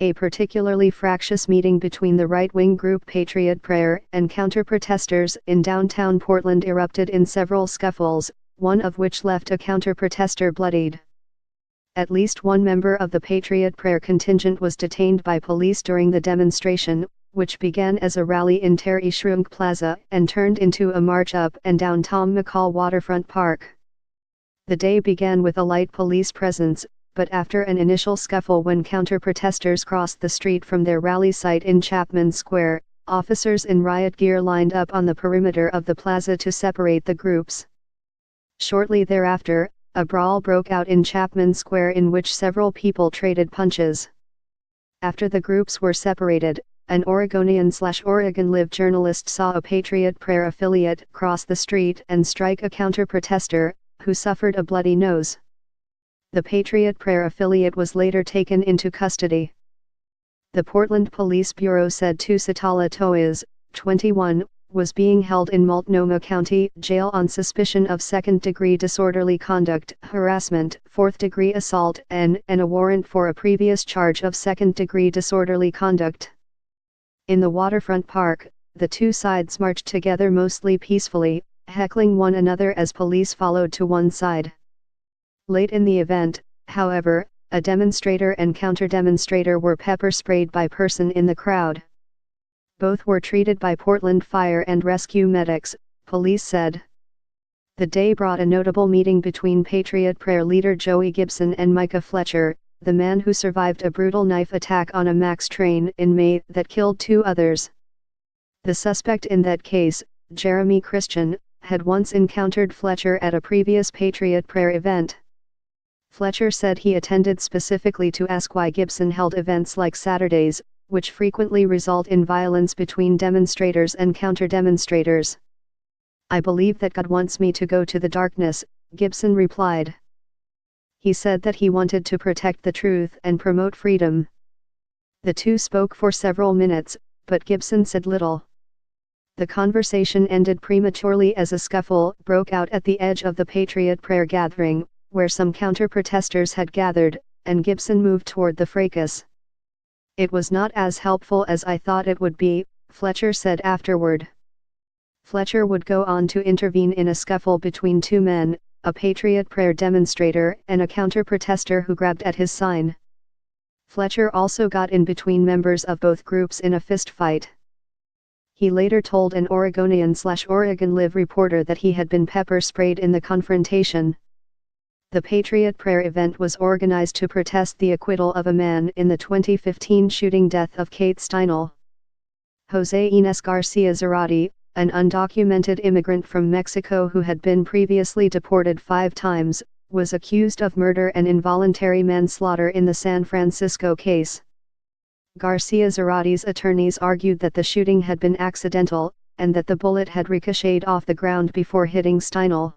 A particularly fractious meeting between the right-wing group Patriot Prayer and counter-protesters in downtown Portland erupted in several scuffles, one of which left a counter-protester bloodied. At least one member of the Patriot Prayer contingent was detained by police during the demonstration, which began as a rally in Terry Shrunk Plaza and turned into a march up and down Tom McCall Waterfront Park. The day began with a light police presence, but after an initial scuffle when counter-protesters crossed the street from their rally site in Chapman Square, officers in riot gear lined up on the perimeter of the plaza to separate the groups. Shortly thereafter, a brawl broke out in Chapman Square in which several people traded punches. After the groups were separated, an Oregonian/Oregon Live journalist saw a Patriot Prayer affiliate cross the street and strike a counter-protester, who suffered a bloody nose. The Patriot Prayer affiliate was later taken into custody. The Portland Police Bureau said Tusitala Toiz, 21, was being held in Multnomah County Jail on suspicion of second-degree disorderly conduct, harassment, fourth-degree assault, and a warrant for a previous charge of second-degree disorderly conduct. In the waterfront park, the two sides marched together mostly peacefully, heckling one another as police followed to one side. Late in the event, however, a demonstrator and counter-demonstrator were pepper-sprayed by person in the crowd. Both were treated by Portland Fire and Rescue medics, police said. The day brought a notable meeting between Patriot Prayer leader Joey Gibson and Micah Fletcher, the man who survived a brutal knife attack on a MAX train in May that killed 2 others. The suspect in that case, Jeremy Christian, had once encountered Fletcher at a previous Patriot Prayer event. Fletcher said he attended specifically to ask why Gibson held events like Saturdays, which frequently result in violence between demonstrators and counter-demonstrators. "I believe that God wants me to go to the darkness," Gibson replied. He said that he wanted to protect the truth and promote freedom. The two spoke for several minutes, but Gibson said little. The conversation ended prematurely as a scuffle broke out at the edge of the Patriot Prayer gathering, where some counter-protesters had gathered, and Gibson moved toward the fracas. "It was not as helpful as I thought it would be," Fletcher said afterward. Fletcher would go on to intervene in a scuffle between 2 men, a Patriot Prayer demonstrator and a counter-protester who grabbed at his sign. Fletcher also got in between members of both groups in a fist fight. He later told an Oregonian/Oregon Live reporter that he had been pepper-sprayed in the confrontation. The Patriot Prayer event was organized to protest the acquittal of a man in the 2015 shooting death of Kate Steinle. Jose Inés Garcia Zarate, an undocumented immigrant from Mexico who had been previously deported 5 times, was accused of murder and involuntary manslaughter in the San Francisco case. Garcia Zarate's attorneys argued that the shooting had been accidental, and that the bullet had ricocheted off the ground before hitting Steinle.